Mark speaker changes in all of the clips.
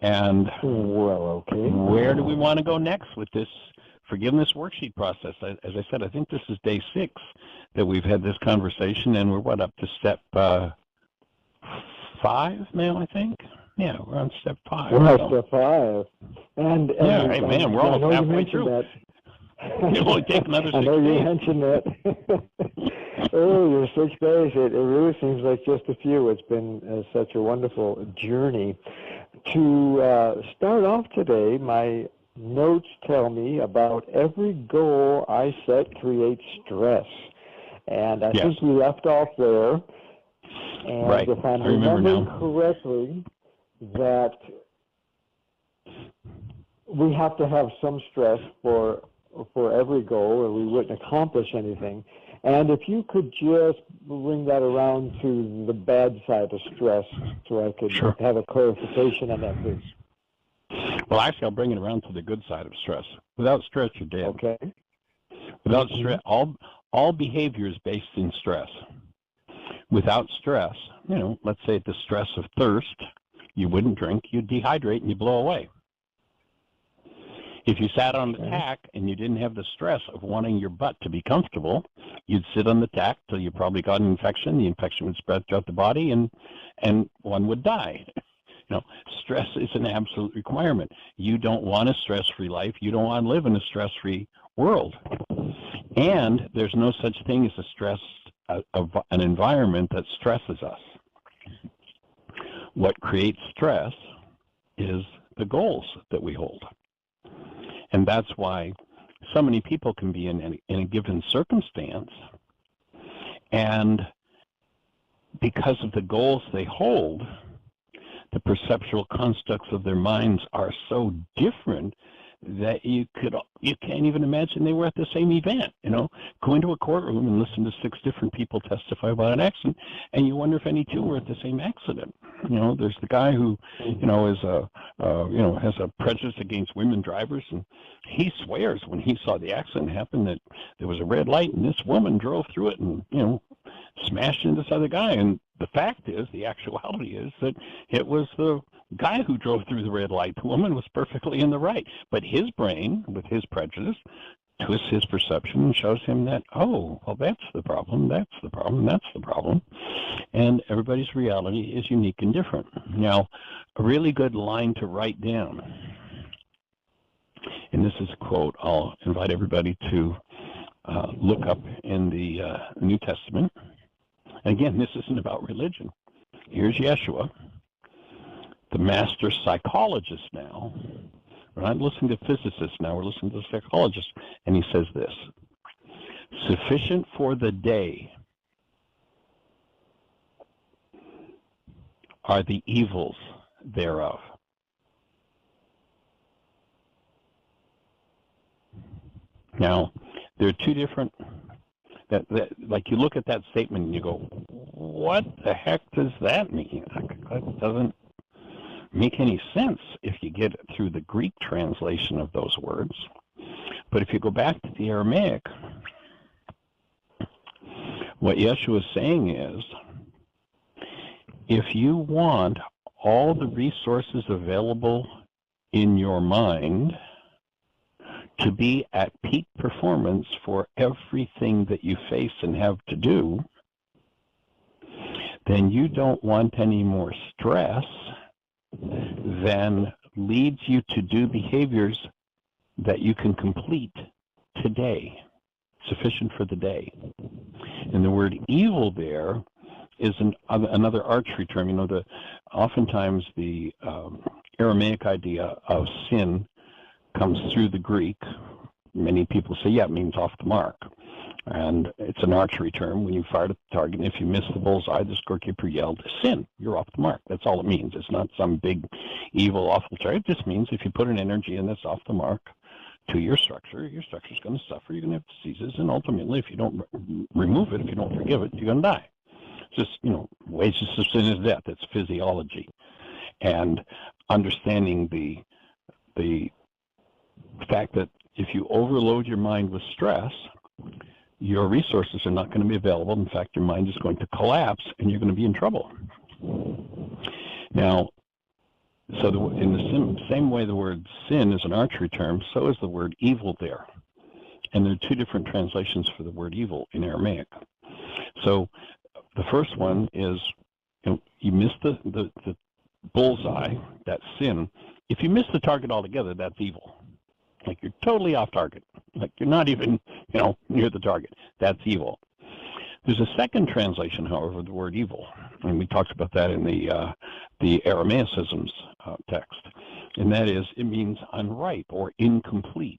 Speaker 1: And
Speaker 2: Well, okay.
Speaker 1: where do we want to go next with this forgiveness worksheet process? As I said, I think this is day 6 that we've had this conversation, and we're up to step 5 now, I think. Yeah, we're on step 5.
Speaker 2: We're on step 5. And
Speaker 1: yeah, hey, man, we're almost halfway through.
Speaker 2: That.
Speaker 1: It'll only take another 6 days.
Speaker 2: I know you mentioned that. Your 6 days, it really seems like just a few. It's been such a wonderful journey. To start off today, my notes tell me about every goal I set creates stress. And I think we left off there. And
Speaker 1: right.
Speaker 2: if I'm remembering correctly, that we have to have some stress for every goal, or we wouldn't accomplish anything. And if you could just bring that around to the bad side of stress, so I could have a clarification on that, please.
Speaker 1: Well, actually, I'll bring it around to the good side of stress. Without stress, you're dead.
Speaker 2: Okay.
Speaker 1: Without stress, all behavior is based in stress. Without stress, let's say the stress of thirst, you wouldn't drink, you'd dehydrate, and you blow away. If you sat on the tack and you didn't have the stress of wanting your butt to be comfortable, you'd sit on the tack till you probably got an infection. The infection would spread throughout the body, and one would die. Stress is an absolute requirement. You don't want a stress-free life. You don't want to live in a stress-free world. And there's no such thing as an environment that stresses us. What creates stress is the goals that we hold. And that's why so many people can be in a given circumstance, and because of the goals they hold, the perceptual constructs of their minds are so different that you can't even imagine they were at the same event. Go into a courtroom and listen to 6 different people testify about an accident, and you wonder if any 2 were at the same accident. There's the guy who has a prejudice against women drivers, and he swears when he saw the accident happen that there was a red light and this woman drove through it and smashed into this other guy. And the fact is, the actuality is that it was the guy who drove through the red light. The woman was perfectly in the right. But his brain, with his prejudice, twists his perception and shows him that, that's the problem, that's the problem, that's the problem. And everybody's reality is unique and different. Now, a really good line to write down, and this is a quote I'll invite everybody to look up in the New Testament. Again, this isn't about religion. Here's Yeshua, the master psychologist now. We're not listening to physicists now, we're listening to psychologists. And he says this: sufficient for the day are the evils thereof. Now, there are 2 different, like you look at that statement and you go, what the heck does that mean? That doesn't make any sense if you get it through the Greek translation of those words. But if you go back to the Aramaic, what Yeshua is saying is, if you want all the resources available in your mind to be at peak performance for everything that you face and have to do, then you don't want any more stress than leads you to do behaviors that you can complete today, sufficient for the day. And the word evil there is another archery term. Oftentimes the Aramaic idea of sin comes through the Greek. Many people say, it means off the mark. And it's an archery term. When you fire at the target, and if you miss the bullseye, the scorekeeper yelled, sin, you're off the mark. That's all it means. It's not some big, evil, awful target. It just means if you put an energy in that's off the mark to your structure's going to suffer. You're going to have diseases. And ultimately, if you don't remove it, if you don't forgive it, you're going to die. It's just, wages of sin is death. It's physiology. And understanding the fact that if you overload your mind with stress, your resources are not going to be available. In fact, your mind is going to collapse and you're going to be in trouble. Now, So in the same way the word sin is an archery term, so is the word evil there. And there are two different translations for the word evil in Aramaic. So the first one is, you miss the bullseye, that's sin. If you miss the target altogether, that's evil. Like you're totally off target. Like you're not even, near the target. That's evil. There's a second translation, however, of the word evil, and we talked about that in the Aramaicisms text, and that is it means unripe or incomplete.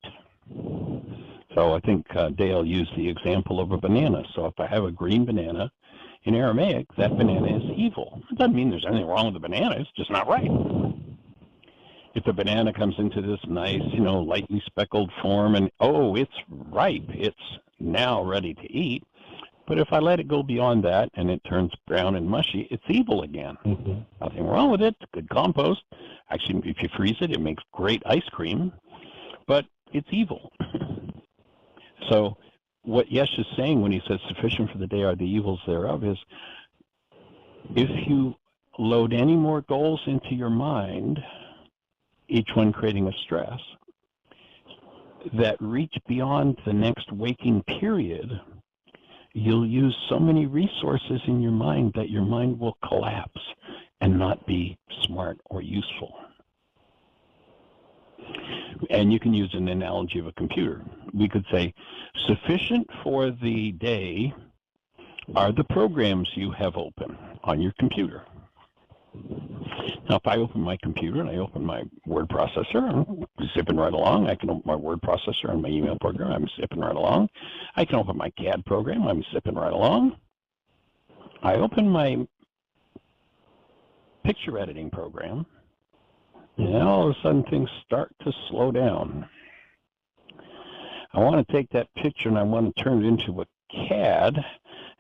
Speaker 1: So I think Dale used the example of a banana. So if I have a green banana, in Aramaic, that banana is evil. It doesn't mean there's anything wrong with the banana, it's just not ripe. If the banana comes into this nice, lightly speckled form and, it's ripe, it's now ready to eat, but if I let it go beyond that and it turns brown and mushy, it's evil again. Mm-hmm. Nothing wrong with it. It's good compost. Actually, if you freeze it, it makes great ice cream, but it's evil. So what Yesh is saying when he says sufficient for the day are the evils thereof is if you load any more goals into your mind, each one creating a stress, that reach beyond the next waking period, you'll use so many resources in your mind that your mind will collapse and not be smart or useful. And you can use an analogy of a computer. We could say, sufficient for the day are the programs you have open on your computer. Now, if I open my computer and I open my word processor, I'm zipping right along. I can open my word processor on my email program. I'm zipping right along. I can open my CAD program. I'm zipping right along. I open my picture editing program, and all of a sudden things start to slow down. I want to take that picture and I want to turn it into a CAD,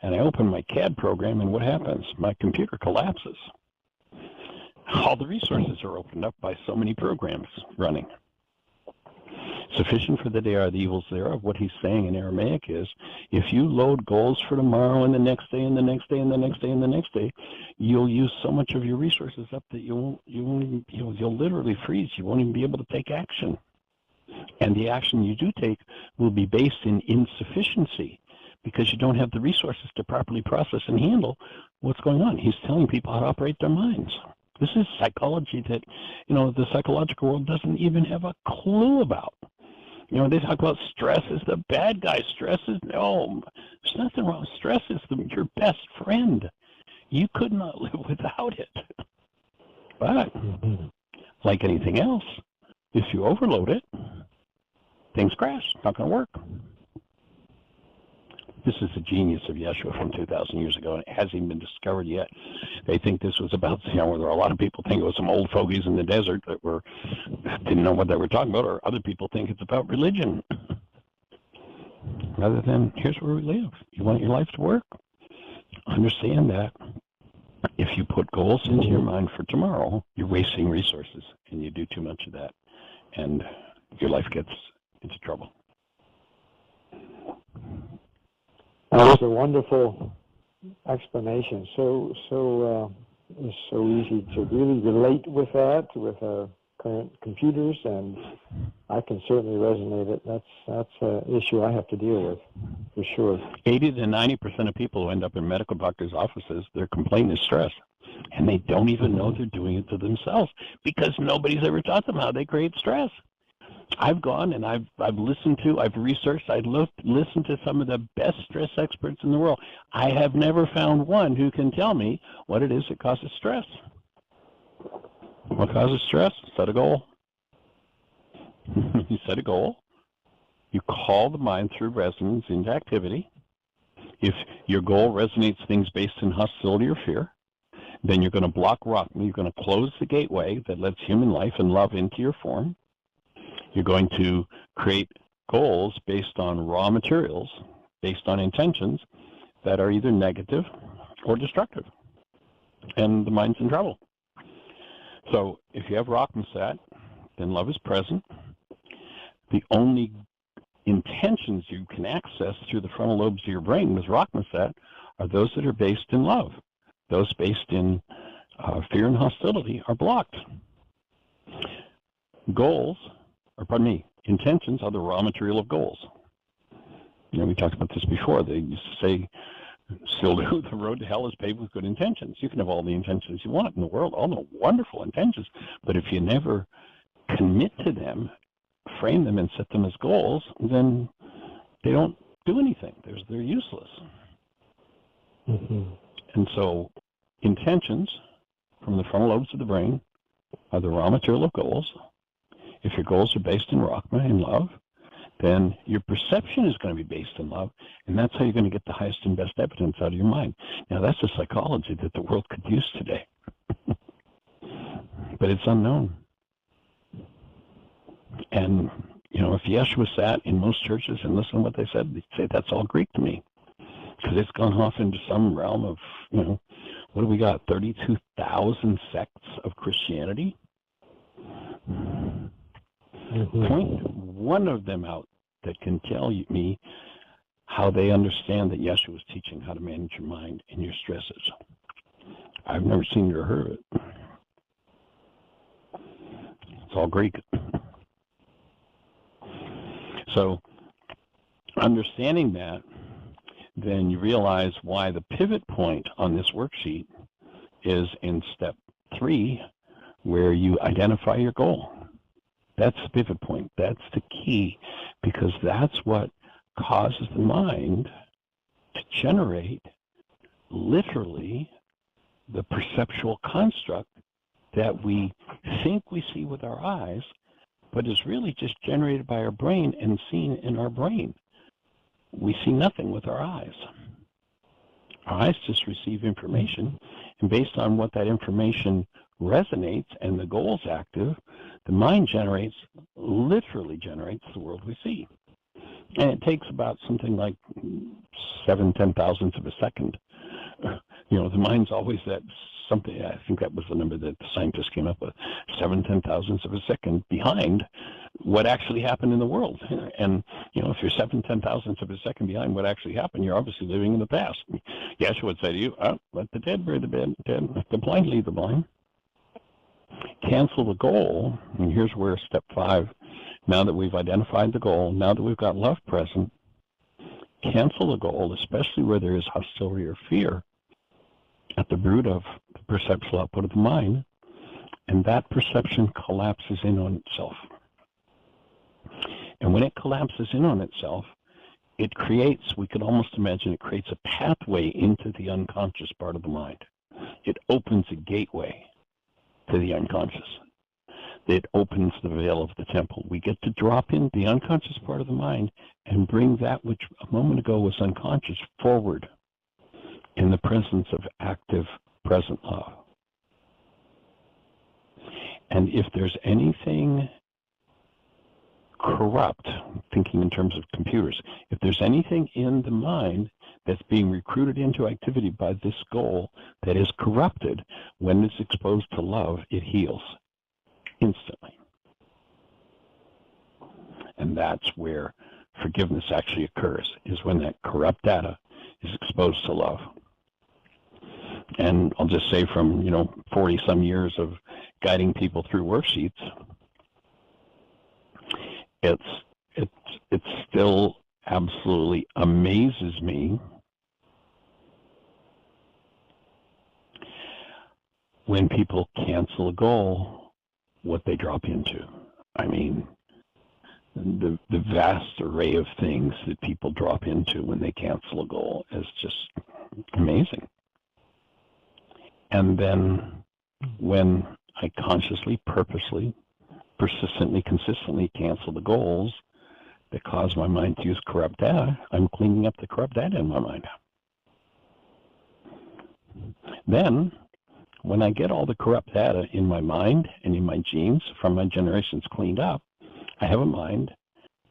Speaker 1: and I open my CAD program, and what happens? My computer collapses. All the resources are opened up by so many programs running. Sufficient for the day are the evils thereof. What he's saying in Aramaic is, if you load goals for tomorrow and the next day and the next day and the next day and the next day, you'll use so much of your resources up that you'll literally freeze. You won't even be able to take action. And the action you do take will be based in insufficiency because you don't have the resources to properly process and handle what's going on. He's telling people how to operate their minds. This is psychology that, the psychological world doesn't even have a clue about. They talk about stress is the bad guy. Stress is, no, there's nothing wrong. Stress is your best friend. You could not live without it. But, like anything else, if you overload it, things crash. It's not going to work. This is the genius of Yeshua from 2,000 years ago, and it hasn't even been discovered yet. They think this was about, there are a lot of people think it was some old fogies in the desert that didn't know what they were talking about, or other people think it's about religion. Rather than, here's where we live. You want your life to work? Understand that if you put goals into your mind for tomorrow, you're wasting resources, and you do too much of that, and your life gets into trouble.
Speaker 2: That was a wonderful explanation. So easy to really relate with that, with our current computers, and I can certainly resonate it. That's an issue I have to deal with, for sure.
Speaker 1: 80 to 90% of people who end up in medical doctors' offices, their complaint is stress, and they don't even know they're doing it to themselves because nobody's ever taught them how they create stress. I've gone and I've listened to, I've researched, listened to some of the best stress experts in the world. I have never found one who can tell me what it is that causes stress. What causes stress? Set a goal. You set a goal. You call the mind through resonance into activity. If your goal resonates things based in hostility or fear, then you're going to block rock. You're going to close the gateway that lets human life and love into your form. You're going to create goals based on raw materials, based on intentions that are either negative or destructive. And the mind's in trouble. So if you have Rock'n'Sat, then love is present. The only intentions you can access through the frontal lobes of your brain with Rock'n'Sat are those that are based in love. Those based in fear and hostility are blocked. intentions are the raw material of goals. We talked about this before. They used to say, still do, the road to hell is paved with good intentions. You can have all the intentions you want in the world, all the wonderful intentions, but if you never commit to them, frame them, and set them as goals, then they don't do anything. They're useless.
Speaker 2: Mm-hmm.
Speaker 1: And so intentions from the frontal lobes of the brain are the raw material of goals. If your goals are based in Rachma, in love, then your perception is going to be based in love, and that's how you're going to get the highest and best evidence out of your mind. Now, that's a psychology that the world could use today, but it's unknown. And, if Yeshua sat in most churches and listened to what they said, they'd say, that's all Greek to me, because it's gone off into some realm of, what do we got, 32,000 sects of Christianity?
Speaker 2: Mm-hmm.
Speaker 1: Point one of them out that can tell me how they understand that Yeshua is teaching how to manage your mind and your stresses. I've never seen it or heard of it. It's all Greek. So, understanding that, then you realize why the pivot point on this worksheet is in step 3, where you identify your goal. That's the pivot point. That's the key, because that's what causes the mind to generate literally the perceptual construct that we think we see with our eyes, but is really just generated by our brain and seen in our brain. We see nothing with our eyes. Our eyes just receive information, and based on what that information resonates and the goal's active, the mind literally generates the world we see. And it takes about something like 7/10 thousandths of a second. The mind's always that something, I think that was the number that the scientists came up with, 7/10 thousandths of a second behind what actually happened in the world. And, if you're 7/10 thousandths of a second behind what actually happened, you're obviously living in the past. Yeshua would say to you, let the dead bury the dead, the blind lead the blind. Cancel the goal, and here's where step 5, now that we've identified the goal, now that we've got love present, cancel the goal, especially where there is hostility or fear at the root of the perceptual output of the mind, and that perception collapses in on itself. And when it collapses in on itself, it creates, we could almost imagine, it creates a pathway into the unconscious part of the mind. It opens a gateway to the unconscious. It opens the veil of the temple. We get to drop in the unconscious part of the mind and bring that which a moment ago was unconscious forward in the presence of active present love. And if there's anything corrupt, thinking in terms of computers, if there's anything in the mind that's being recruited into activity by this goal that is corrupted, when it's exposed to love, it heals instantly. And that's where forgiveness actually occurs, is when that corrupt data is exposed to love. And I'll just say from 40 some years of guiding people through worksheets, it still absolutely amazes me when people cancel a goal, what they drop into. I mean, the vast array of things that people drop into when they cancel a goal is just amazing. And then when I consciously, purposely, persistently, consistently cancel the goals that cause my mind to use corrupt data, I'm cleaning up the corrupt data in my mind. Then, when I get all the corrupt data in my mind and in my genes from my generations cleaned up, I have a mind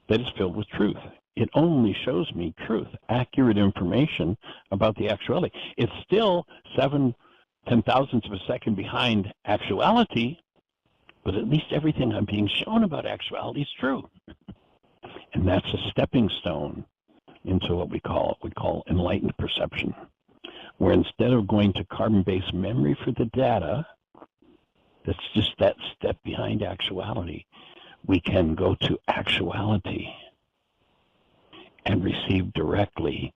Speaker 1: that is filled with truth. It only shows me truth, accurate information about the actuality. It's still 7/10 thousandths of a second behind actuality, but at least everything I'm being shown about actuality is true. And that's a stepping stone into what we call enlightened perception, where instead of going to carbon-based memory for the data, that's just that step behind actuality, we can go to actuality and receive directly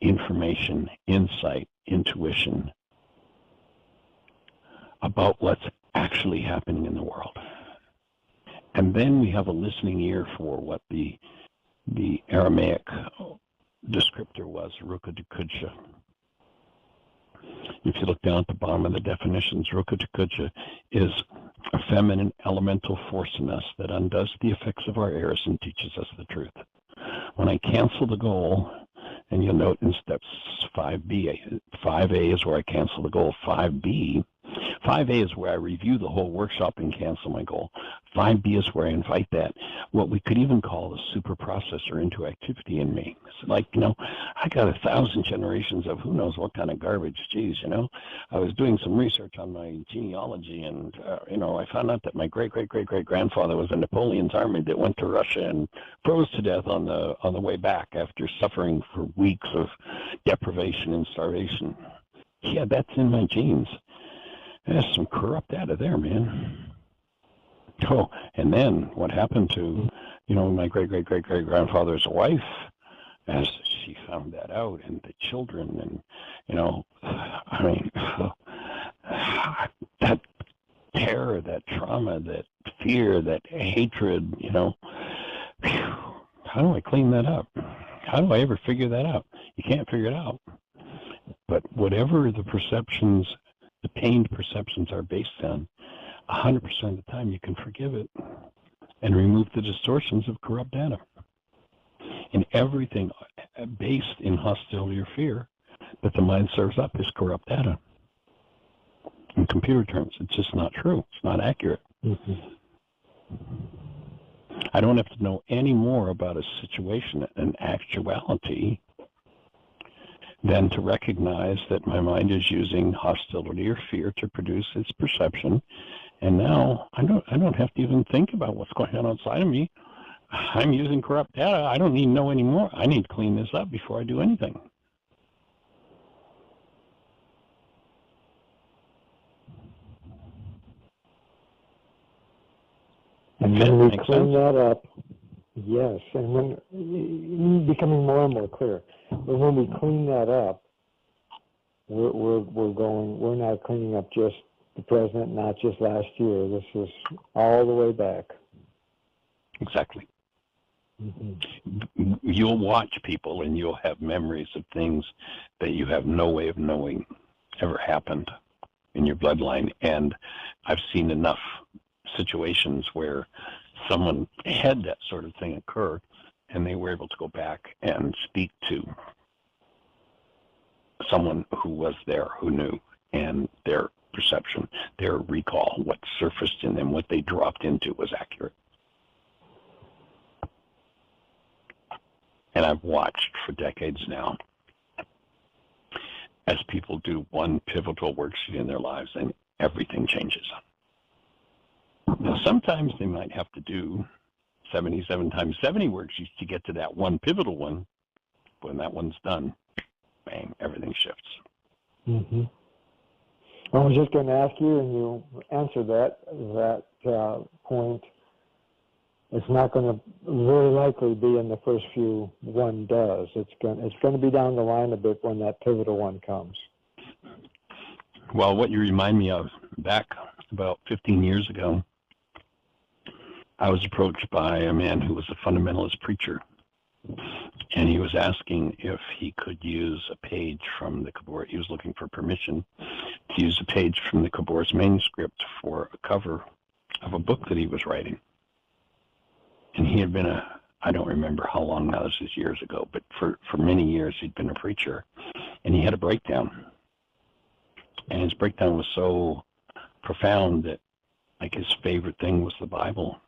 Speaker 1: information, insight, intuition about what's actually happening in the world. And then we have a listening ear for what the Aramaic descriptor was, Ruka-Dukudsha. If you look down at the bottom of the definitions, Ruka-Dukudsha is a feminine elemental force in us that undoes the effects of our errors and teaches us the truth. When I cancel the goal, and you'll note in steps 5B, 5A is where I cancel the goal. 5A is where I review the whole workshop and cancel my goal. 5B is where I invite that, what we could even call the super processor into activity in me. It's like, I got 1,000 generations of who knows what kind of garbage. Geez, I was doing some research on my genealogy, and, I found out that my great-great-great-great-grandfather was in Napoleon's army that went to Russia and froze to death on the way back after suffering for weeks of deprivation and starvation. Yeah, that's in my genes. There's some corrupt data there, man. Oh, and then what happened to, my great-great-great-great-grandfather's wife as she found that out, and the children, and, that terror, that trauma, that fear, that hatred, how do I clean that up? How do I ever figure that out? You can't figure it out. But whatever the perceptions, the pained perceptions are based on, 100% of the time you can forgive it and remove the distortions of corrupt data. And everything based in hostility or fear that the mind serves up is corrupt data. In computer terms, it's just not true. It's not accurate. Mm-hmm. I don't have to know any more about a situation and actuality than to recognize that my mind is using hostility or fear to produce its perception. And now I don't have to even think about what's going on outside of me. I'm using corrupt data. I don't need to know anymore. I need to clean this up before I do anything.
Speaker 2: And when we clean that up, yes, and when becoming more and more clear. But when we clean that up, we're now cleaning up just the present, not just last year. This is all the way back.
Speaker 1: Exactly.
Speaker 2: Mm-hmm.
Speaker 1: You'll watch people and you'll have memories of things that you have no way of knowing ever happened in your bloodline. And I've seen enough situations where someone had that sort of thing occur and they were able to go back and speak to someone who was there, who knew, and their perception, their recall, what surfaced in them, what they dropped into was accurate. And I've watched for decades now as people do one pivotal worksheet in their lives and everything changes. Now, sometimes they might have to do 77 times 70 worksheets to get to that one pivotal one. When that one's done, bang, everything shifts.
Speaker 2: Mm-hmm. I was just going to ask you, and you answered that point. It's not going to very likely be in the first few one does. It's going to be down the line a bit when that pivotal one comes.
Speaker 1: Well, what you remind me of, back about 15 years ago, I was approached by a man who was a fundamentalist preacher, and he was asking if he could use a page from the Kabor. He was looking for permission to use a page from the Kabor's manuscript for a cover of a book that he was writing. And he had been I don't remember how long now, this is years ago, but for many years he'd been a preacher, and he had a breakdown. And his breakdown was so profound that, like, his favorite thing was the Bible.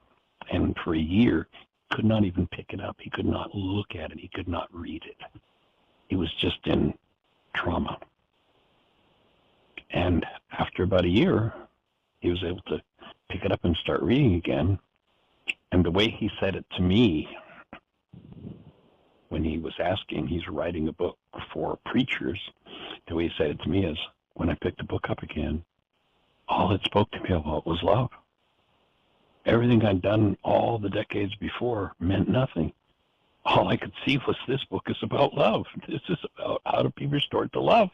Speaker 1: And for a year, could not even pick it up. He could not look at it. He could not read it. He was just in trauma. And after about a year, he was able to pick it up and start reading again. And the way he said it to me, when he was asking, he's writing a book for preachers, the way he said it to me is, when I picked the book up again, all it spoke to me about was love. Everything I'd done all the decades before meant nothing. All I could see was this book is about love. This is about how to be restored to love.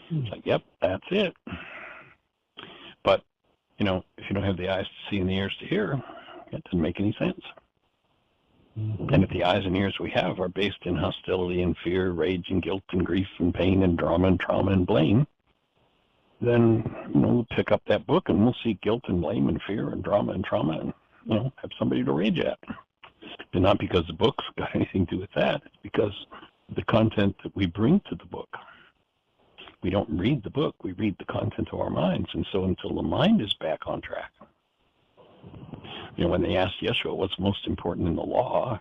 Speaker 1: It's like, yep, that's it. But, if you don't have the eyes to see and the ears to hear, it doesn't make any sense. And if the eyes and ears we have are based in hostility and fear, rage and guilt and grief and pain and drama and trauma and blame, then we'll pick up that book and we'll see guilt and blame and fear and drama and trauma and have somebody to rage at. And not because the book's got anything to do with that. It's because the content that we bring to the book. We don't read the book, we read the content of our minds. And so until the mind is back on track, when they asked Yeshua what's most important in the law,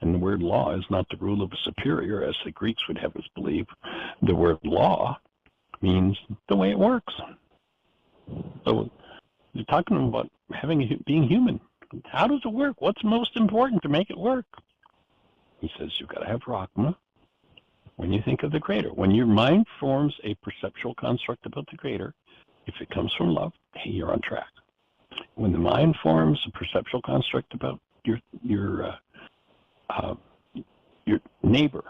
Speaker 1: and the word law is not the rule of a superior, as the Greeks would have us believe. The word law means the way it works. So you're talking about being human. How does it work? What's most important to make it work? He says you've got to have Rahma when you think of the Creator. When your mind forms a perceptual construct about the Creator, if it comes from love, hey, you're on track. When the mind forms a perceptual construct about your neighbor,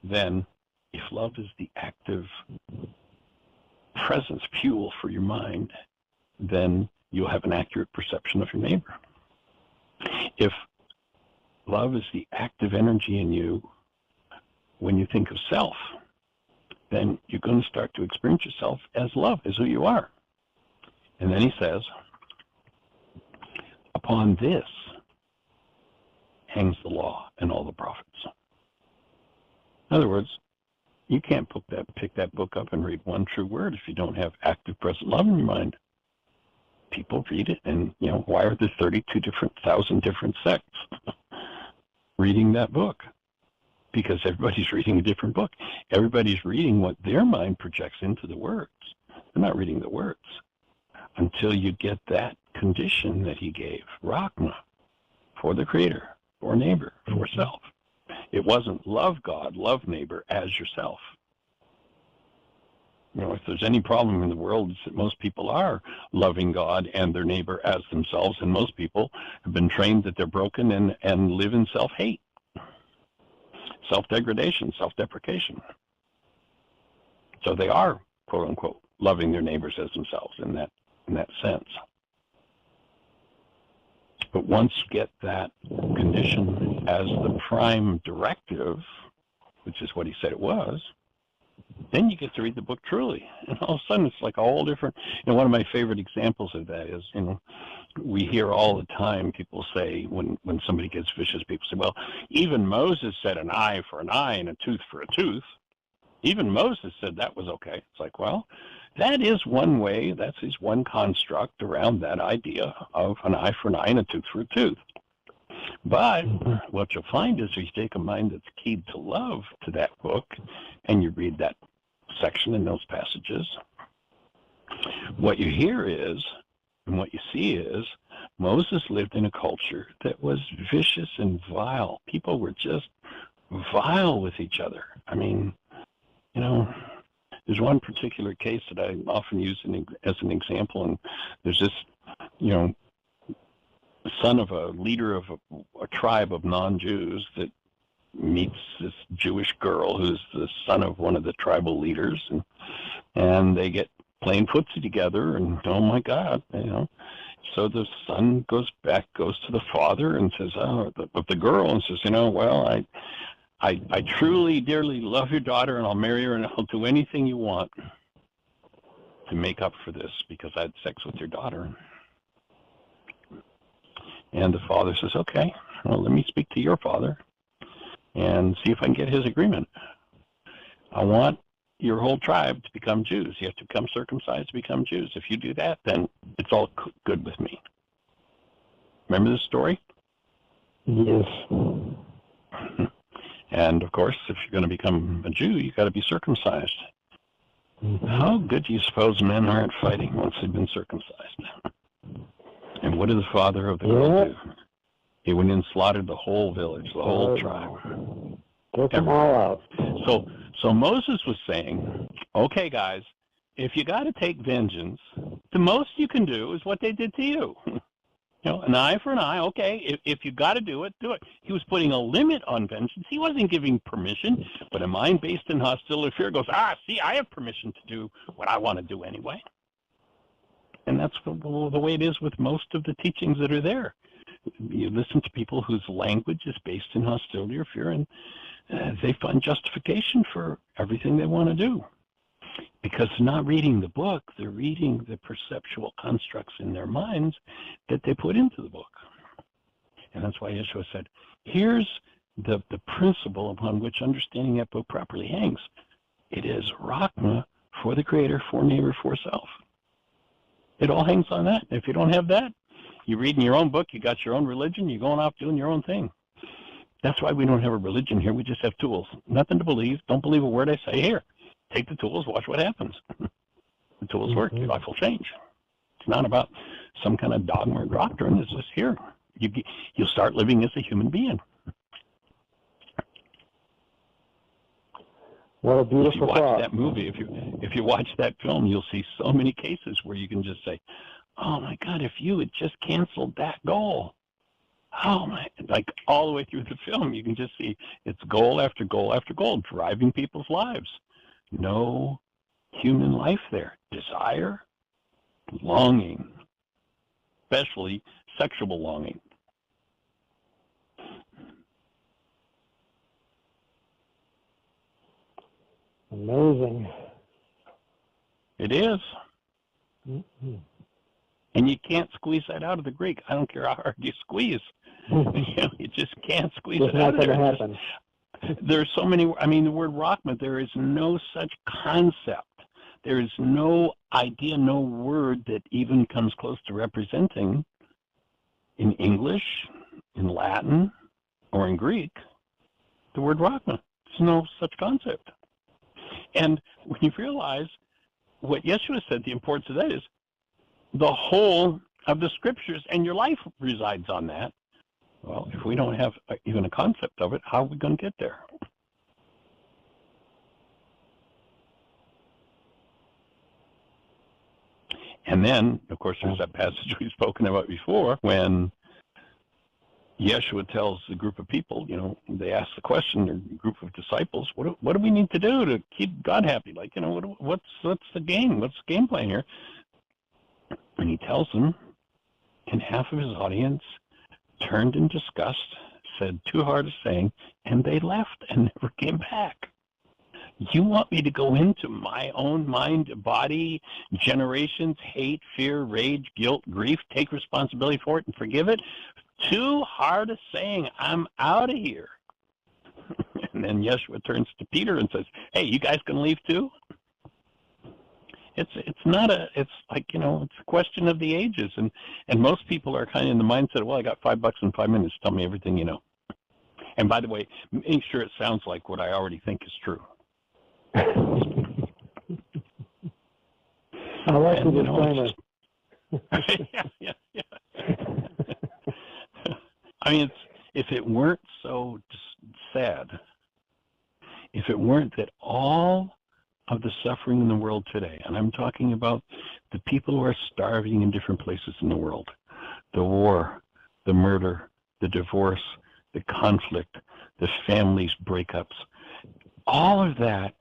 Speaker 1: then if love is the active presence, fuel for your mind, then you'll have an accurate perception of your neighbor. If love is the active energy in you, when you think of self, then you're going to start to experience yourself as love, as who you are. And then he says, upon this hangs the law and all the prophets. In other words, you can't pick that book up and read one true word if you don't have active present love in your mind. People read it, and why are there 32,000 different sects reading that book? Because everybody's reading a different book. Everybody's reading what their mind projects into the words. They're not reading the words until you get that condition that he gave, Rahma, for the Creator, for neighbor, for self. It wasn't love God, love neighbor as yourself. If there's any problem in the world, it's that most people are loving God and their neighbor as themselves, and most people have been trained that they're broken and live in self-hate, self-degradation, self-deprecation. So they are, quote unquote, loving their neighbors as themselves in that sense. But once you get that condition as the prime directive, which is what he said it was, then you get to read the book truly. And all of a sudden it's like a whole different, one of my favorite examples of that is, we hear all the time people say, when somebody gets vicious, people say, well, even Moses said an eye for an eye and a tooth for a tooth. Even Moses said that was okay. It's like, well, that is one way, that's his one construct around that idea of an eye for an eye and a tooth for a tooth. But what you'll find is if you take a mind that's keyed to love to that book, and you read that section in those passages, what you hear is, and what you see is, Moses lived in a culture that was vicious and vile. People were just vile with each other. I mean, there's one particular case that I often use as an example, and there's this, son of a leader of a tribe of non-Jews that meets this Jewish girl who's the son of one of the tribal leaders, and they get playing footsie together, and oh my God, So the son goes to the father and says, of the girl, and says, well, I truly, dearly love your daughter, and I'll marry her, and I'll do anything you want to make up for this because I had sex with your daughter. And the father says, okay, well, let me speak to your father and see if I can get his agreement. I want your whole tribe to become Jews. You have to become circumcised to become Jews. If you do that, then it's all good with me. Remember this story?
Speaker 2: Yes.
Speaker 1: And, of course, if you're going to become a Jew, you've got to be circumcised. Mm-hmm. How good do you suppose men are at fighting once they've been circumcised? And what did the father of the girl do? He went and slaughtered the whole village, the whole tribe.
Speaker 2: Took them all out.
Speaker 1: So Moses was saying, okay, guys, if you got to take vengeance, The most you can do is what they did to you. An eye for an eye. Okay, if you got to do it, do it. He was putting a limit on vengeance. He wasn't giving permission. But a mind based in hostility or fear goes, see, I have permission to do what I want to do anyway. And that's the way it is with most of the teachings that are there. You listen to people whose language is based in hostility or fear, and they find justification for everything they want to do. Because they're not reading the book, they're reading the perceptual constructs in their minds that they put into the book. And that's why Yeshua said, here's the principle upon which understanding that book properly hangs. It is Rachma, for the Creator, for neighbor, for self. It all hangs on that. If you don't have that, you're reading your own book, you got your own religion, you're going off doing your own thing. That's why we don't have a religion here. We just have tools. Nothing to believe. Don't believe a word I say. Here, take the tools, watch what happens. The tools work, your life will change. It's not about some kind of dogma or doctrine. It's just here. You'll start living as a human being.
Speaker 2: What a beautiful
Speaker 1: If you watch
Speaker 2: thought.
Speaker 1: that movie, if you watch that film, you'll see so many cases where you can just say, oh my God, if you had just canceled that goal. Oh my, like all the way through the film, you can just see it's goal after goal after goal, driving people's lives. No human life there. Desire, longing, especially sexual longing.
Speaker 2: Amazing.
Speaker 1: It is.
Speaker 2: Mm-hmm.
Speaker 1: And you can't squeeze that out of the Greek. I don't care how hard you squeeze. You just can't squeeze it out of there.
Speaker 2: It's not going to happen.
Speaker 1: There's so many, the word Rachma, there is no such concept. There is no idea, no word that even comes close to representing in English, in Latin, or in Greek, the word Rachma. There's no such concept. And when you realize what Yeshua said, the importance of that is the whole of the scriptures, and your life resides on that. Well, if we don't have even a concept of it, how are we going to get there? And then, of course, there's that passage we've spoken about before when Yeshua tells a group of people, they ask the question, a group of disciples, what do we need to do to keep God happy? Like, what's the game? What's the game plan here? And he tells them, and half of his audience turned in disgust, said too hard a saying, and they left and never came back. You want me to go into my own mind, body, generations, hate, fear, rage, guilt, grief, take responsibility for it and forgive it? Too hard a saying. I'm out of here. And then Yeshua turns to Peter and says, hey, you guys going to leave too? It's a question of the ages. And most people are kind of in the mindset, well, I got $5 in 5 minutes. Tell me everything you know. And by the way, make sure it sounds like what I already think is true.
Speaker 2: I like the disclaimer.
Speaker 1: Yeah. If it weren't so sad, if it weren't that all of the suffering in the world today, and I'm talking about the people who are starving in different places in the world, the war, the murder, the divorce, the conflict, the families breakups, all of that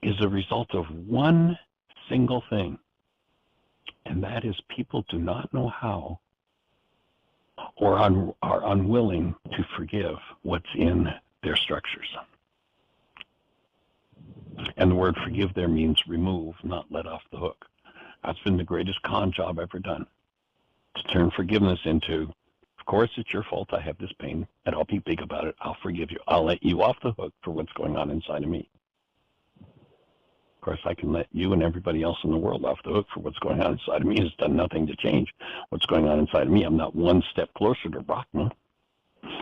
Speaker 1: is a result of one single thing, and that is people do not know how or are unwilling to forgive what's in their structures. And the word forgive there means remove, not let off the hook. That's been the greatest con job ever done, to turn forgiveness into, of course it's your fault I have this pain, and I'll be big about it. I'll forgive you. I'll let you off the hook for what's going on inside of me. Of course, I can let you and everybody else in the world off the hook for what's going on inside of me. It's done nothing to change what's going on inside of me. I'm not one step closer to Brahma.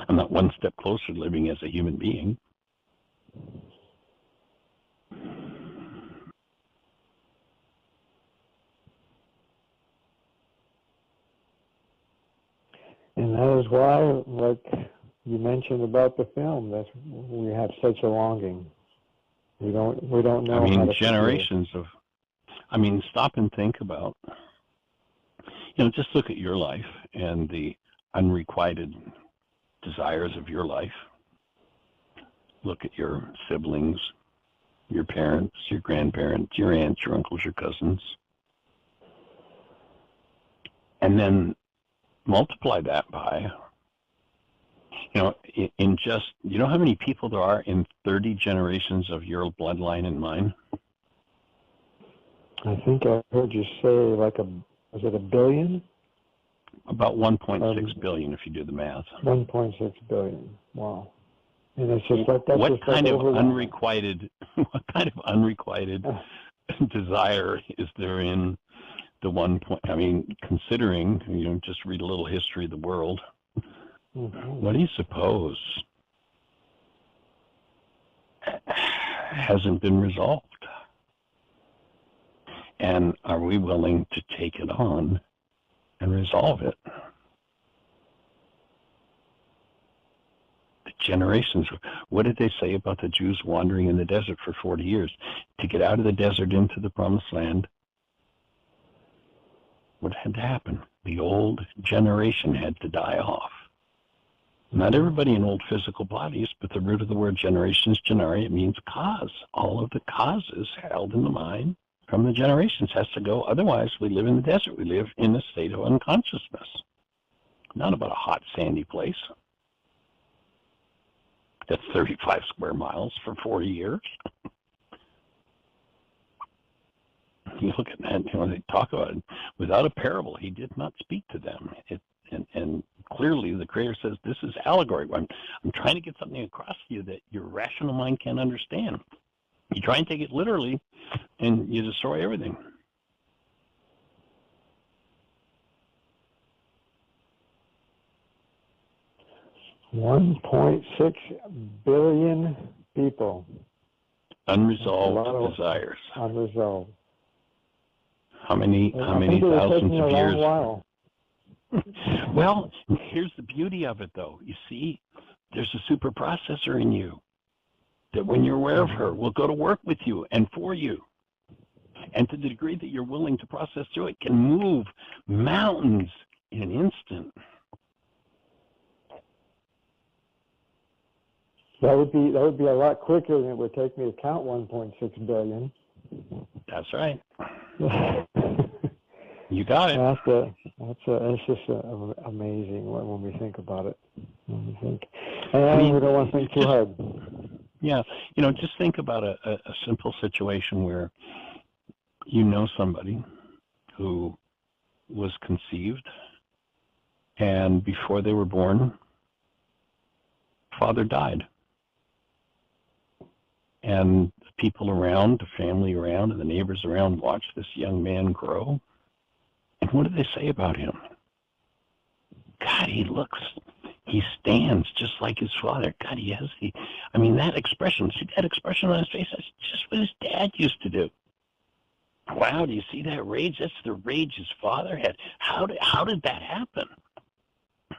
Speaker 1: I'm not one step closer to living as a human being.
Speaker 2: And that is why, like you mentioned about the film, that we have such a longing. We don't know.
Speaker 1: Generations of. Stop and think about Just look at your life and the unrequited desires of your life. Look at your siblings, your parents, your grandparents, your aunts, your uncles, your cousins. And then multiply that by, in just, how many people there are in 30 generations of your bloodline and mine?
Speaker 2: I think I heard you say was it a billion?
Speaker 1: About 1.6 billion if you do the math.
Speaker 2: 1.6 billion. Wow. And it's just like
Speaker 1: what kind of unrequited desire is there in the 1 point? I mean, considering, just read a little history of the world. Mm-hmm. What do you suppose hasn't been resolved? And are we willing to take it on and resolve it? The generations, what did they say about the Jews wandering in the desert for 40 years? To get out of the desert into the promised land, what had to happen? The old generation had to die off. Not everybody in old physical bodies, but the root of the word generation is genari. It means cause. All of the causes held in the mind from the generations has to go. Otherwise, we live in the desert. We live in a state of unconsciousness. Not about a hot, sandy place. That's 35 square miles for 40 years. You look at that, they talk about it. Without a parable, he did not speak to them. And clearly the Creator says, this is allegory. I'm trying to get something across to you that your rational mind can't understand. You try and take it literally, and you destroy everything.
Speaker 2: $1.6 billion people.
Speaker 1: Unresolved desires.
Speaker 2: Unresolved.
Speaker 1: How many thousands of years? Well, here's the beauty of it, though. You see, there's a super processor in you that when you're aware of her, will go to work with you and for you. And to the degree that you're willing to process through it, can move mountains in an instant.
Speaker 2: That would be a lot quicker than it would take me to count 1.6 billion.
Speaker 1: That's right. You got it.
Speaker 2: It's just amazing when we think about it. We don't want to think too hard.
Speaker 1: Yeah, just think about a simple situation where somebody who was conceived, and before they were born, father died. And the people around, the family around, and the neighbors around watched this young man grow. And what did they say about him? God, he stands just like his father. God, that expression, see that expression on his face? That's just what his dad used to do. Wow, do you see that rage? That's the rage his father had. How did that happen? The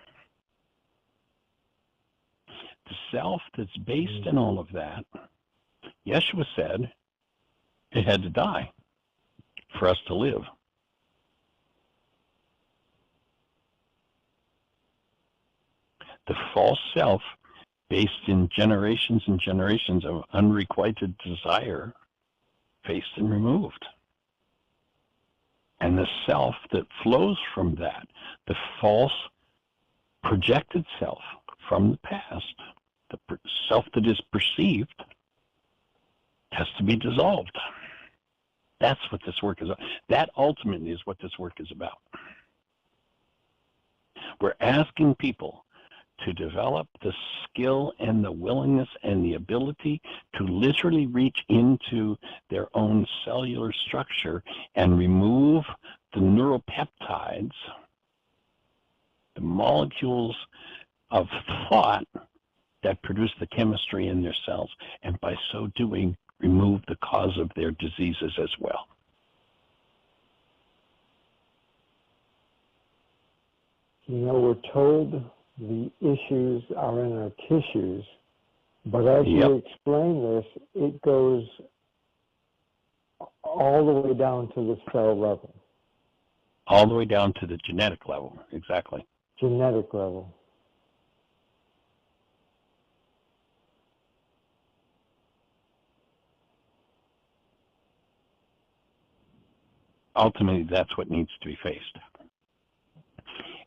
Speaker 1: self that's based in all of that, Yeshua said it had to die for us to live. The false self, based in generations and generations of unrequited desire, faced and removed. And the self that flows from that, the false projected self from the past, the self that is perceived, has to be dissolved. That's what this work is about. That ultimately is what this work is about. We're asking people to develop the skill and the willingness and the ability to literally reach into their own cellular structure and remove the neuropeptides, the molecules of thought that produce the chemistry in their cells, and by so doing, remove the cause of their diseases as well.
Speaker 2: We're told the issues are in our tissues, but as you explain this, it goes all the way down to the cell level.
Speaker 1: All the way down to the genetic level, exactly.
Speaker 2: Genetic level.
Speaker 1: Ultimately, that's what needs to be faced.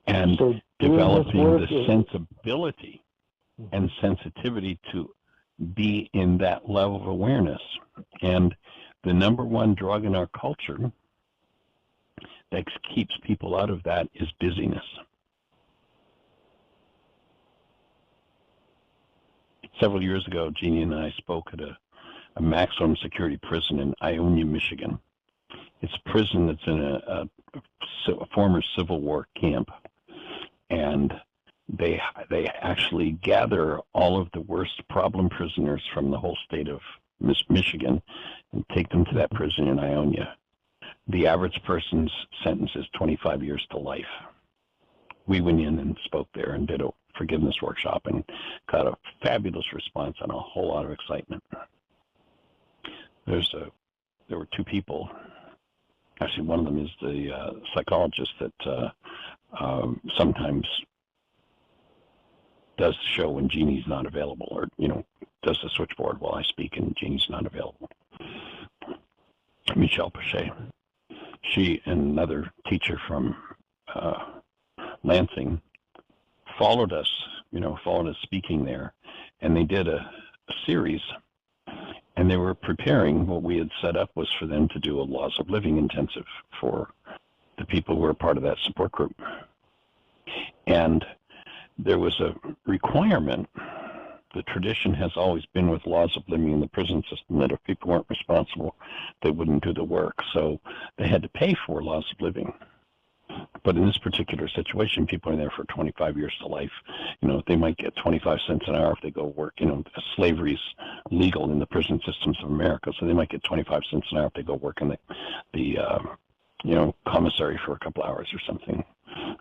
Speaker 1: And
Speaker 2: So
Speaker 1: developing the sensibility and sensitivity to be in that level of awareness. And the number one drug in our culture that keeps people out of that is busyness. Several years ago, Jeannie and I spoke at a maximum security prison in Ionia, Michigan. It's a prison that's in a former Civil War camp, and they actually gather all of the worst problem prisoners from the whole state of Michigan and take them to that prison in Ionia. The average person's sentence is 25 years to life. We went in and spoke there and did a forgiveness workshop and got a fabulous response and a whole lot of excitement. There were two people. Actually, one of them is the psychologist that sometimes does the show when Jeannie's not available, or does the switchboard while I speak and Jeannie's not available. Michelle Pache. She and another teacher from Lansing followed us speaking there, and they did a series, and they were preparing. What we had set up was for them to do a Laws of Living intensive for the people who were part of that support group. And there was a requirement. The tradition has always been with Laws of Living in the prison system that if people weren't responsible, they wouldn't do the work. So they had to pay for Laws of Living. But in this particular situation, people are there for 25 years to life. They might get 25 cents an hour if they go work. Slavery's legal in the prison systems of America, so they might get 25 cents an hour if they go work in the commissary for a couple hours or something.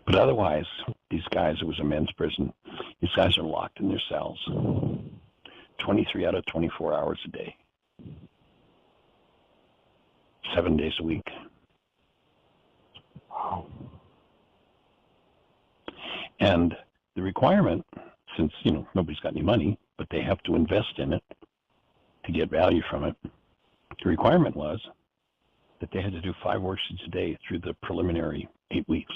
Speaker 1: But otherwise, these guys, it was a men's prison, these guys are locked in their cells 23 out of 24 hours a day, 7 days a week.
Speaker 2: Wow.
Speaker 1: And the requirement, since, nobody's got any money, but they have to invest in it to get value from it, the requirement was that they had to do 5 worksheets a day through the preliminary 8 weeks.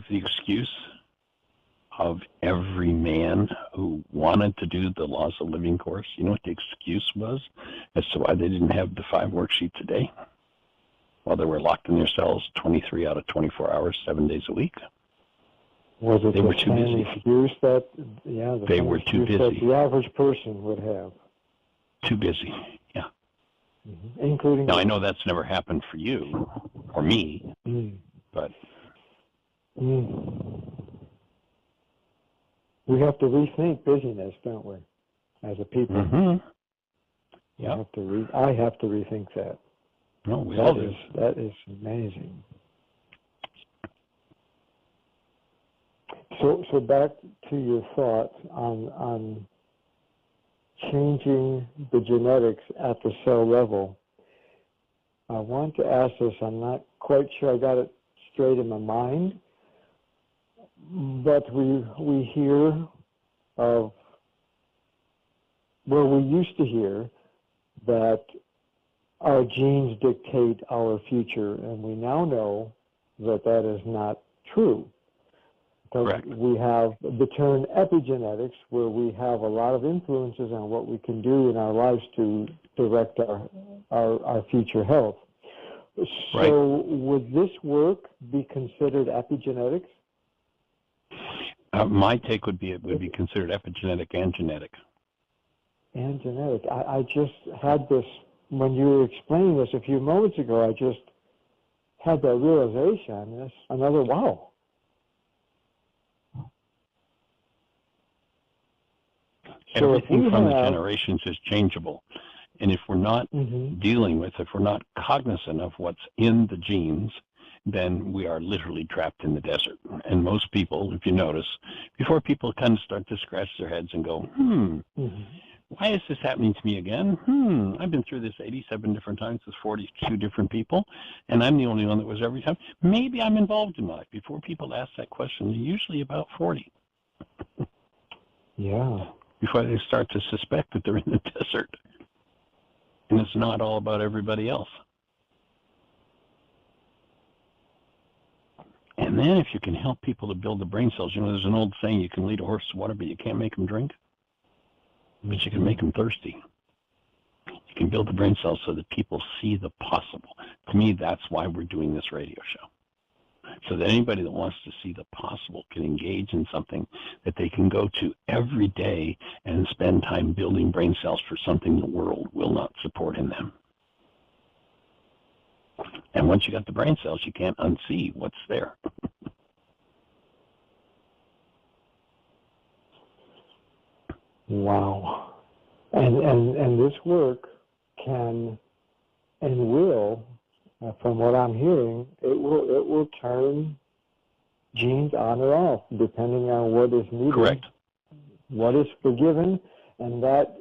Speaker 1: The excuse of every man who wanted to do the Laws of Living course, what the excuse was as to why they didn't have the 5 worksheets a day while they were locked in their cells 23 out of 24 hours, 7 days a week?
Speaker 2: Was it
Speaker 1: they were too busy.
Speaker 2: Excuse that,
Speaker 1: they were too busy.
Speaker 2: That the average person would have.
Speaker 1: Too busy, yeah.
Speaker 2: Mm-hmm. Including.
Speaker 1: Now, I know that's never happened for you or me, but.
Speaker 2: We have to rethink busyness, don't we, as a people?
Speaker 1: Mm-hmm.
Speaker 2: Yeah. I have to rethink that.
Speaker 1: No, we all do.
Speaker 2: That is amazing. So back to your thoughts on changing the genetics at the cell level. I want to ask this. I'm not quite sure I got it straight in my mind, but we hear of, we used to hear that our genes dictate our future, and we now know that that is not true.
Speaker 1: Correct.
Speaker 2: We have the term epigenetics, where we have a lot of influences on what we can do in our lives to direct our future health. So
Speaker 1: right.
Speaker 2: Would this work be considered epigenetics?
Speaker 1: My take would be it would be considered epigenetic and genetic.
Speaker 2: And genetic. I just had this, when you were explaining this a few moments ago, I just had that realization. That's another wow.
Speaker 1: Everything from the generations is changeable. And if we're not dealing with, if we're not cognizant of what's in the genes, then we are literally trapped in the desert. And most people, if you notice, before people kind of start to scratch their heads and go, Why is this happening to me again? I've been through this 87 different times with 42 different people, and I'm the only one that was every time. Maybe I'm involved in life. Before people ask that question, they're usually about 40.
Speaker 2: Yeah.
Speaker 1: Before they start to suspect that they're in the desert. And it's not all about everybody else. And then if you can help people to build the brain cells, there's an old saying, you can lead a horse to water, but you can't make them drink. But you can make them thirsty. You can build the brain cells so that people see the possible. To me, that's why we're doing this radio show. So that anybody that wants to see the possible can engage in something that they can go to every day and spend time building brain cells for something the world will not support in them. And once you got the brain cells, you can't unsee what's there.
Speaker 2: Wow. And this work can and will, from what I'm hearing, it will turn genes on or off depending on what is needed.
Speaker 1: Correct.
Speaker 2: What is forgiven, and that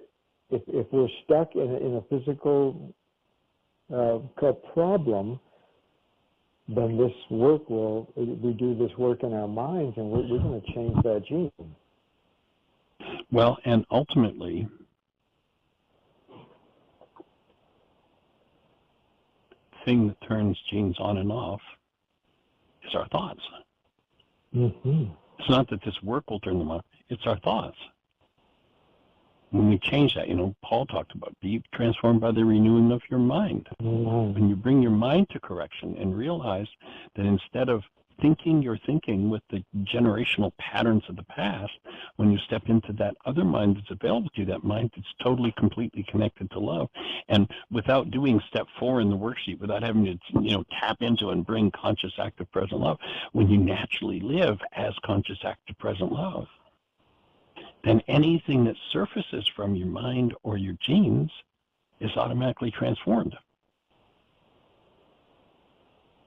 Speaker 2: if we're stuck in a physical problem, then this work we do this work in our minds, and we're going to change that gene.
Speaker 1: Well, and ultimately, the thing that turns genes on and off is our thoughts.
Speaker 2: Mm-hmm.
Speaker 1: It's not that this work will turn them on, it's our thoughts. When we change that, Paul talked about be transformed by the renewing of your mind.
Speaker 2: Mm-hmm.
Speaker 1: When you bring your mind to correction and realize that instead of thinking you're thinking with the generational patterns of the past, when you step into that other mind that's available to you, that mind that's totally, completely connected to love, and without doing step 4 in the worksheet, without having to, tap into and bring conscious, active, present love, when you naturally live as conscious, active, present love, then anything that surfaces from your mind or your genes is automatically transformed.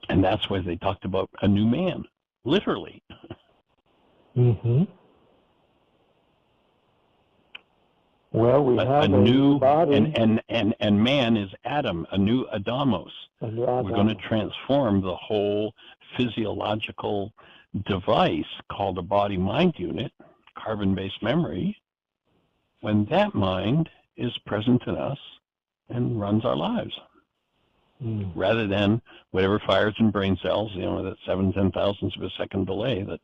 Speaker 1: And that's why they talked about a new man, literally.
Speaker 2: Mm-hmm. Well, we have
Speaker 1: a new
Speaker 2: body.
Speaker 1: and man is Adam, a new Adamos.
Speaker 2: New Adam.
Speaker 1: We're going to transform the whole physiological device called a body-mind unit, carbon-based memory, when that mind is present in us and runs our lives. Rather than whatever fires in brain cells, that 7/10,000ths of a second delay that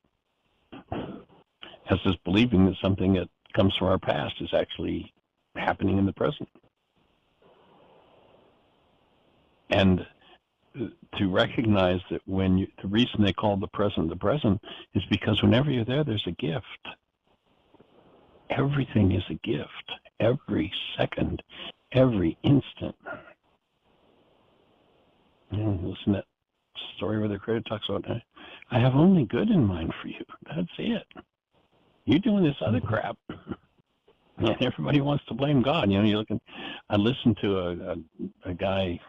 Speaker 1: has us believing that something that comes from our past is actually happening in the present. And to recognize that the reason they call the present is because whenever you're there, there's a gift. Everything is a gift. Every second, every instant. Listen to that story where the creator talks about, I have only good in mind for you. That's it. You're doing this other crap. And everybody wants to blame God. I listened to a guy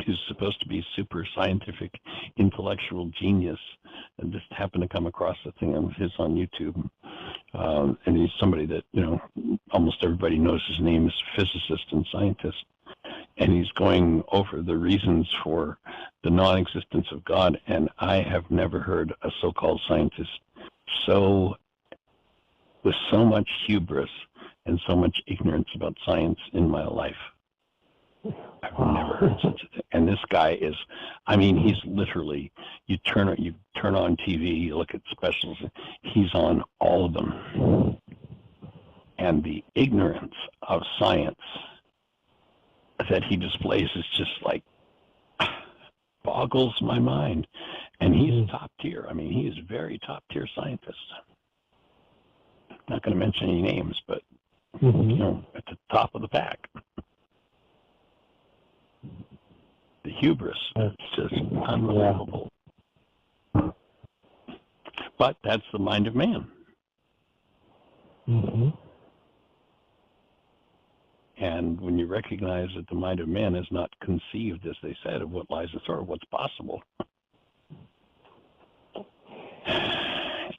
Speaker 1: who's supposed to be super scientific, intellectual genius, and just happened to come across a thing of his on YouTube. And he's somebody that, almost everybody knows his name is physicist and scientist. And he's going over the reasons for the non-existence of God. And I have never heard a so-called scientist with so much hubris and so much ignorance about science in my life. I've never heard such a thing. And this guy is, he's literally, you turn on TV, you look at specials, he's on all of them. And the ignorance of science that he displays is just like boggles my mind. And he's top tier. He is a very top tier scientist. Not going to mention any names, but at the top of the pack. The hubris is just unbelievable. Yeah. But that's the mind of man.
Speaker 2: Mm-hmm.
Speaker 1: And when you recognize that the mind of man is not conceived, as they said, of what lies in store, what's possible, you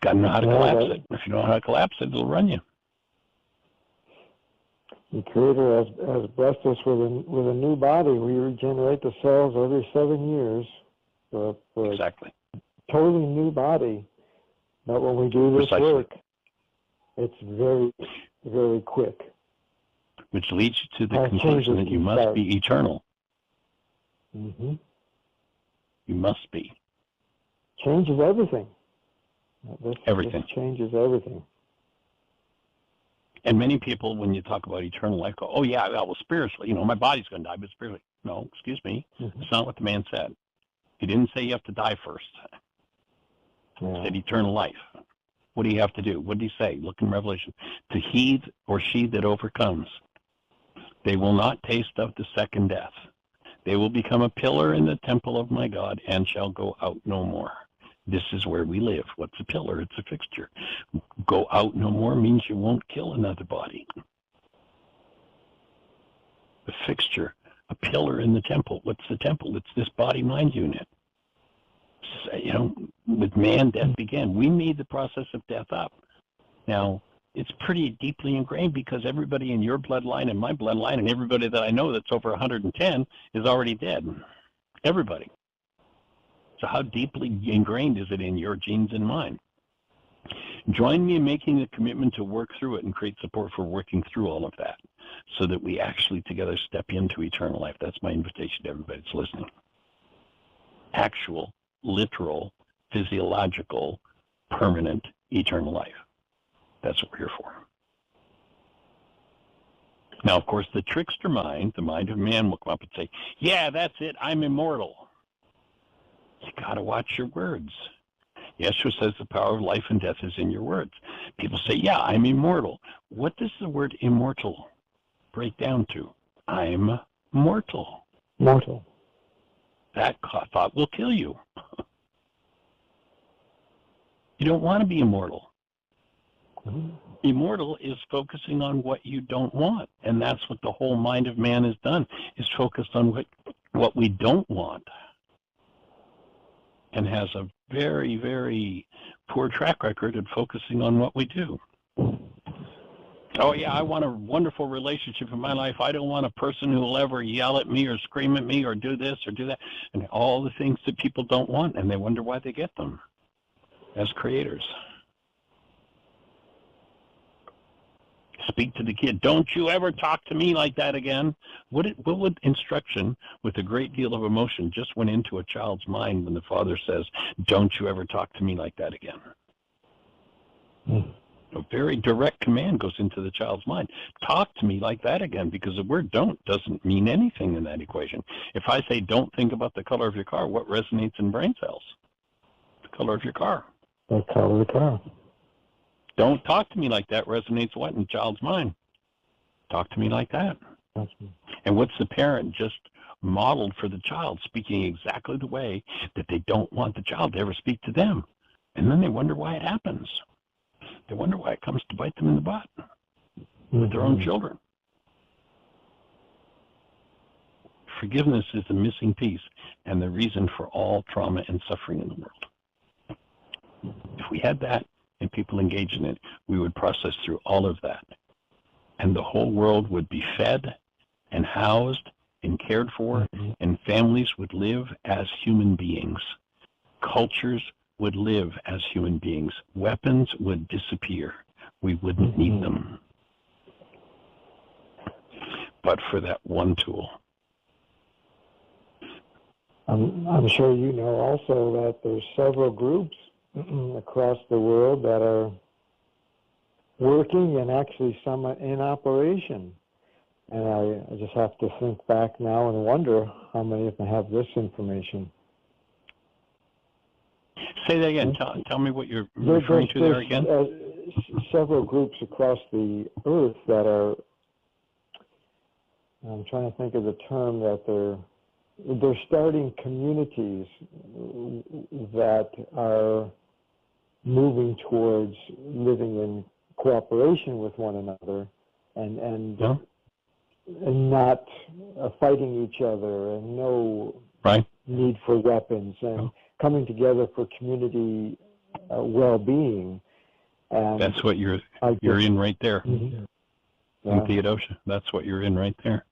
Speaker 1: got to know how to collapse it. If you don't know how to collapse it, it'll run you.
Speaker 2: The Creator has blessed us with a new body. We regenerate the cells every 7 years for
Speaker 1: Exactly.
Speaker 2: a totally new body. But when we do this
Speaker 1: Precisely.
Speaker 2: work, it's very, very quick.
Speaker 1: Which leads you to the conclusion that you must be eternal.
Speaker 2: Mm-hmm.
Speaker 1: You must be.
Speaker 2: Changes everything.
Speaker 1: Everything.
Speaker 2: This changes everything.
Speaker 1: And many people, when you talk about eternal life, go, oh, yeah, well, spiritually, my body's going to die, but spiritually. No, excuse me.
Speaker 2: Mm-hmm.
Speaker 1: That's not what the man said. He didn't say you have to die first. He said eternal life. What do you have to do? What did he say? Look in Revelation. To he or she that overcomes, they will not taste of the second death. They will become a pillar in the temple of my God and shall go out no more. This is where we live. What's a pillar? It's a fixture. Go out no more means you won't kill another body. A fixture, a pillar in the temple. What's the temple? It's this body-mind unit. With man, death began. We made the process of death up. Now, it's pretty deeply ingrained because everybody in your bloodline and my bloodline and everybody that I know that's over 110 is already dead. Everybody. So how deeply ingrained is it in your genes and mine? Join me in making a commitment to work through it and create support for working through all of that so that we actually together step into eternal life. That's my invitation to everybody that's listening. Actual, literal, physiological, permanent, eternal life. That's what we're here for. Now, of course, the trickster mind, the mind of man, will come up and say, yeah, that's it, I'm immortal. You got to watch your words. Yeshua says the power of life and death is in your words. People say, yeah, I'm immortal. What does the word immortal break down to? I'm mortal.
Speaker 2: Mortal.
Speaker 1: That thought will kill you. You don't want to be immortal. Mm-hmm. Immortal is focusing on what you don't want, and that's what the whole mind of man has done, is focused on what we don't want, and has a very, very poor track record at focusing on what we do. Oh, yeah, I want a wonderful relationship in my life. I don't want a person who will ever yell at me or scream at me or do this or do that, and all the things that people don't want, and they wonder why they get them as creators. Speak to the kid. Don't you ever talk to me like that again. What would instruction with a great deal of emotion just went into a child's mind when the father says, don't you ever talk to me like that again? A very direct command goes into the child's mind. Talk to me like that again, because the word don't doesn't mean anything in that equation. If I say don't think about the color of your car, what resonates in brain cells? The color of your car.
Speaker 2: The color of the car.
Speaker 1: Don't talk to me like that resonates what in the child's mind? Talk to me like that. And what's the parent just modeled for the child, speaking exactly the way that they don't want the child to ever speak to them. And then they wonder why it happens. They wonder why it comes to bite them in the butt with their own children. Forgiveness is the missing piece and the reason for all trauma and suffering in the world. If we had that, and people engage in it, we would process through all of that. And the whole world would be fed and housed and cared for, and families would live as human beings. Cultures would live as human beings. Weapons would disappear. We wouldn't need them. But for that one tool.
Speaker 2: I'm sure you know also that there's several groups across the world that are working and actually some are in operation. And I just have to think back now and wonder how many of them have this information.
Speaker 1: Say that again. Tell me what you're referring to there again.
Speaker 2: Several groups across the earth that are, I'm trying to think of the term, that they're starting communities that are moving towards living in cooperation with one another and not fighting each other, and no need for weapons, and coming together for community well-being. And
Speaker 1: that's what you're in right there. in
Speaker 2: Yeah.
Speaker 1: Theodosia. That's what you're in right there.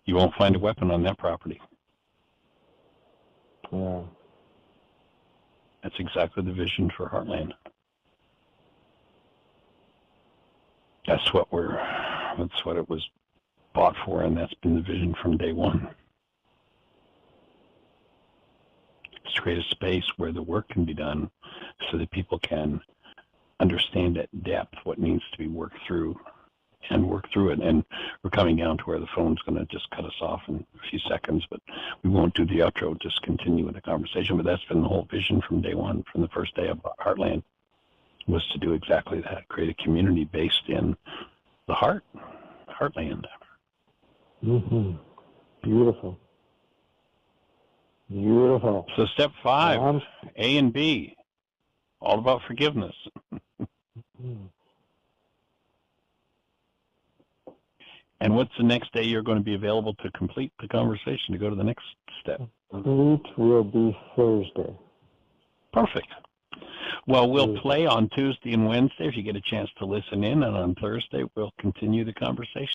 Speaker 1: You won't find a weapon on that property.
Speaker 2: Yeah.
Speaker 1: That's exactly the vision for Heartland. That's what it was bought for, and that's been the vision from day one. It's to create a space where the work can be done so that people can understand at depth what needs to be worked through and work through it. And we're coming down to where the phone's going to just cut us off in a few seconds, but we won't do the outro, just continue with the conversation. But that's been the whole vision from day one, from the first day of Heartland, was to do exactly that, create a community based in the Heartland.
Speaker 2: Mm-hmm. Beautiful. Beautiful.
Speaker 1: So step 5, A and B, all about forgiveness. And what's the next day you're going to be available to complete the conversation, to go to the next step?
Speaker 2: It will be Thursday.
Speaker 1: Perfect. Well, we'll play on Tuesday and Wednesday if you get a chance to listen in, and on Thursday we'll continue the conversation.